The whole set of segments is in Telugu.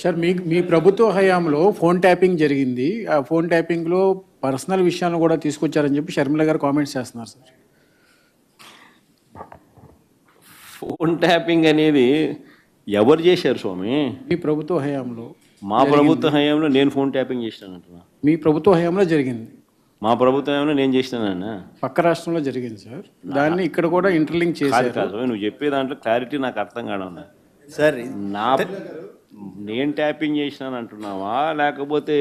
సార్ మీ ప్రభుత్వ హయాంలో ఫోన్ ట్యాపింగ్ జరిగింది. ఆ ఫోన్ ట్యాపింగ్‌లో పర్సనల్ విషయాలను కూడా తీసుకొచ్చారని చెప్పి షర్మిల గారు కామెంట్స్ చేస్తున్నారు సార్. ఫోన్ ట్యాపింగ్ అనేది ఎవరు చేశారు స్వామి? మీ ప్రభుత్వ హయాంలో మా ప్రభుత్వ హయాంలో నేను ఫోన్ ట్యాపింగ్ చేసినానంటున్నా. మీ ప్రభుత్వ హయాంలో జరిగింది. మా ప్రభుత్వ హయాంలో నేను చేసినానన్నా. పక్క రాష్ట్రంలో జరిగింది సార్. దాన్ని ఇక్కడ కూడా ఇంటర్లింక్ కాదు చేశారు. కాదు నువ్వు చెప్పే దాంట్లో క్లారిటీ నాకు అర్థం కావడం. సార్ నా నేను ట్యాపింగ్ చేసినాను అంటున్నావా, లేకపోతే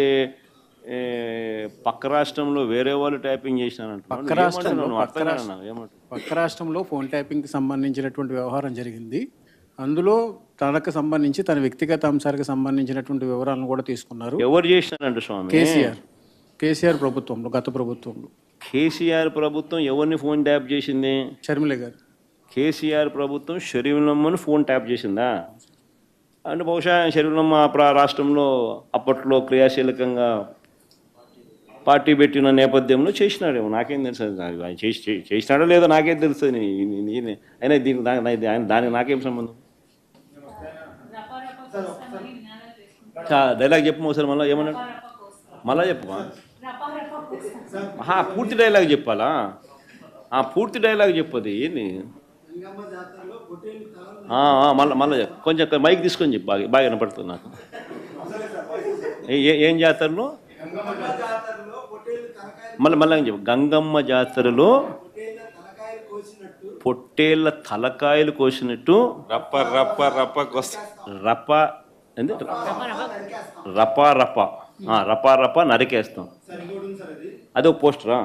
పక్క రాష్ట్రంలో వేరే వాళ్ళు ట్యాపింగ్ చేసినాను పక్క రాష్ట్రంలో ఫోన్ ట్యాపింగ్కి సంబంధించినటువంటి వ్యవహారం జరిగింది. అందులో తనకు సంబంధించి తన వ్యక్తిగత అంశాలకు సంబంధించినటువంటి వివరాలను కూడా తీసుకున్నారు. ఎవరు చేసినారంట స్వామి? కేసీఆర్ ప్రభుత్వంలో, గత ప్రభుత్వంలో. కేసీఆర్ ప్రభుత్వం ఎవరిని ఫోన్ ట్యాప్ చేసింది? షర్మిల గారు. కేసీఆర్ ప్రభుత్వం షర్మిలమ్మను ఫోన్ ట్యాప్ చేసిందా? అంటే బహుశా షర్మిలమ్మ రాష్ట్రంలో అప్పట్లో క్రియాశీలకంగా పార్టీ పెట్టిన నేపథ్యంలో చేసినాడేమో, నాకేం తెలుసు. ఆయన చేసినాడో లేదో నాకేం తెలుసు. అయినా దానికి నాకేం సంబంధం? డైలాగ్ చెప్పు ఒకసారి, మళ్ళీ ఏమన్నాడు? మళ్ళా చెప్పు. పూర్తి డైలాగ్ చెప్పాలా? పూర్తి డైలాగ్ చెప్పది ఏంది? మళ్ళీ చెప్పు, కొంచెం మైక్ తీసుకొని చెప్పు, బాగా వినపడుతుంది నాకు. ఏం జాతరలో? మళ్ళీ చెప్పు. గంగమ్మ జాతరలో పొట్టేళ్ళ తలకాయలు కోసినట్టు రప్ప రప్ప రప్ప రప్ప ఏంది? రపా రప రపా రప నరికేస్తాం. అదే ఒక పోస్టరా?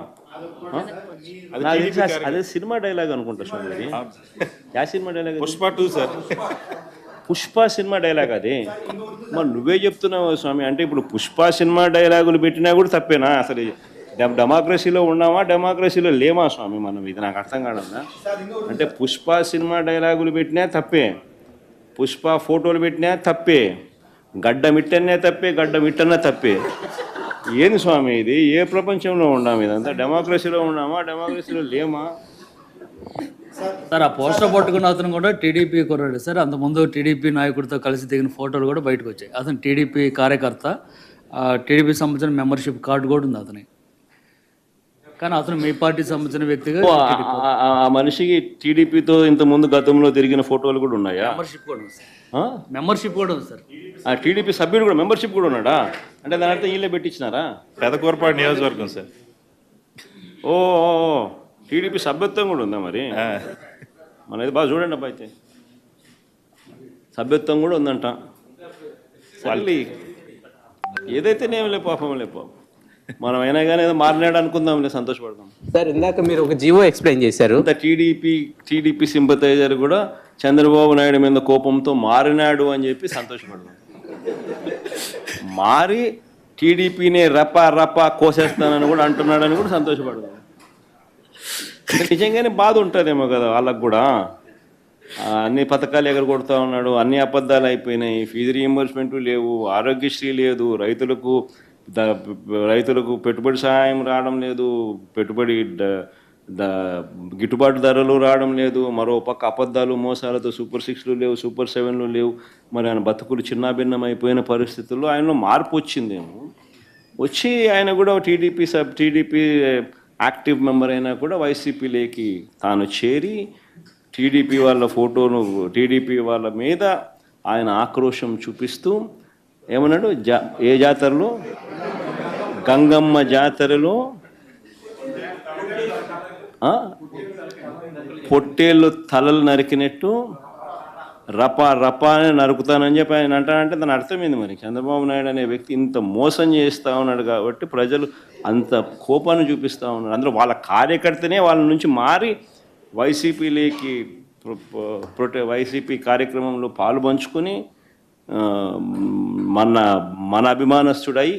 అదే సినిమా డైలాగ్ అనుకుంటా స్వామి. Yeah cinema dialogue? Pushpa 2 sir. Pushpa cinema dialogue అది. మరి నువ్వే చెప్తున్నావు స్వామి. అంటే ఇప్పుడు పుష్ప సినిమా డైలాగులు పెట్టినా కూడా తప్పేనా? అసలు డెమోక్రసీలో ఉన్నామా, డెమోక్రసీలో లేమా స్వామి మనం? ఇది నాకు అర్థం కాదన్నా. అంటే పుష్ప సినిమా డైలాగులు పెట్టినా తప్పే, పుష్ప ఫోటోలు పెట్టినా తప్పే, గడ్డ మిట్టనే తప్పే, గడ్డ మిట్టనే తప్పే. ఏంది స్వామి ఇది? ఏ ప్రపంచంలో ఉన్నాము? ఇదంతా డెమోక్రసీలో ఉన్నామా, డెమోక్రసీలో లేమా? సార్ ఆ పోస్టర్ పట్టుకున్న అతను కూడా టీడీపీ కుర్రాడు సార్. అంతకుముందు టీడీపీ నాయకుడితో కలిసి దిగిన ఫోటోలు కూడా బయటకు వచ్చాయి. అతను టీడీపీ కార్యకర్త, టీడీపీ సంబంధించిన మెంబర్షిప్ కార్డు కూడా ఉంది అతని. కానీ అతను మీ పార్టీకి సంబంధించిన వ్యక్తిగా ఆ మనిషికి టీడీపీతో ఇంతకుముందు గతంలో తిరిగిన ఫోటోలు కూడా ఉన్నాయా? మెంబర్షిప్ కూడా ఉంది సార్. మెంబర్షిప్ కూడా ఉంది సార్. ఆ టీడీపీ సభ్యుడు కూడా మెంబర్షిప్ కూడా ఉన్నాడా? అంటే దాని అర్థం వీళ్ళే పెట్టించినారా? పెదకూరపాడు నియోజకవర్గం సార్. ఓ టీడీపీ సభ్యత్వం కూడా ఉందా మరి? మనది బాగా చూడండి అబ్బా. అయితే సభ్యత్వం కూడా ఉందంట. మళ్ళీ ఏదైతేనేమి లే పాపం, లే పాపం. మనం అయినా కానీ ఏదో మారినాడు అనుకుందాంలే, సంతోషపడదాం. సార్ ఇందాక మీరు ఒక జీవో ఎక్స్ప్లెయిన్ చేశారు. టీడీపీ సింపతైజర్ కూడా చంద్రబాబు నాయుడు మీద కోపంతో మారినాడు అని చెప్పి సంతోషపడదాం. మారి టీడీపీని రపా రపా కోసేస్తానని కూడా అంటున్నాడని కూడా సంతోషపడదాం. నిజంగానే బాధ ఉంటుందేమో కదా వాళ్ళకు కూడా. అన్ని పథకాలు ఎగరగొడతా ఉన్నాడు, అన్ని అబద్ధాలు అయిపోయినాయి, ఫీజు రీయింబర్స్మెంట్ లేవు, ఆరోగ్యశ్రీ లేదు, రైతులకు పెట్టుబడి సహాయం రావడం లేదు, పెట్టుబడి గిట్టుబాటు ధరలు రావడం లేదు, మరో పక్క అబద్ధాలు మోసాలతో సూపర్ 6లు లేవు, సూపర్ 7లు లేవు. మరి ఆయన బతుకులు చిన్నాభిన్నం అయిపోయిన పరిస్థితుల్లో ఆయనలో మార్పు వచ్చిందేమో. వచ్చి ఆయన కూడా టీడీపీ యాక్టివ్ మెంబర్ అయినా కూడా వైసీపీలోకి తాను చేరి టీడీపీ వాళ్ళ ఫోటోను, టీడీపీ వాళ్ళ మీద ఆయన ఆక్రోషం చూపిస్తూ ఏమన్నాడు? ఏ జాతరలో? గంగమ్మ జాతరలో పొట్టేళ్ళు తలలు నరికినట్టు రపా రపా అని నరుకుతానని చెప్పి ఆయన అంటానంటే దాని అర్థమైంది. మరి చంద్రబాబు నాయుడు అనే వ్యక్తి ఇంత మోసం చేస్తూ ఉన్నాడు కాబట్టి ప్రజలు అంత కోపాన్ని చూపిస్తూ ఉన్నారు. అందులో వాళ్ళ కార్యకర్తనే వాళ్ళ నుంచి మారి వైసీపీలోకి వైసీపీ కార్యక్రమంలో పాలు పంచుకొని మన అభిమానస్తుడై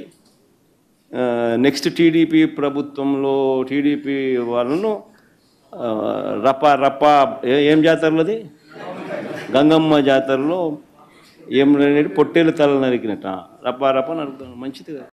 నెక్స్ట్ టీడీపీ ప్రభుత్వంలో టీడీపీ వాళ్ళను రపా రపా ఏం జాతరలో అది? గంగమ్మ జాతరలో ఏం పొట్టేలు తల నరికినట్ట రపా రపా నరుకుతాను. మంచిది కదా.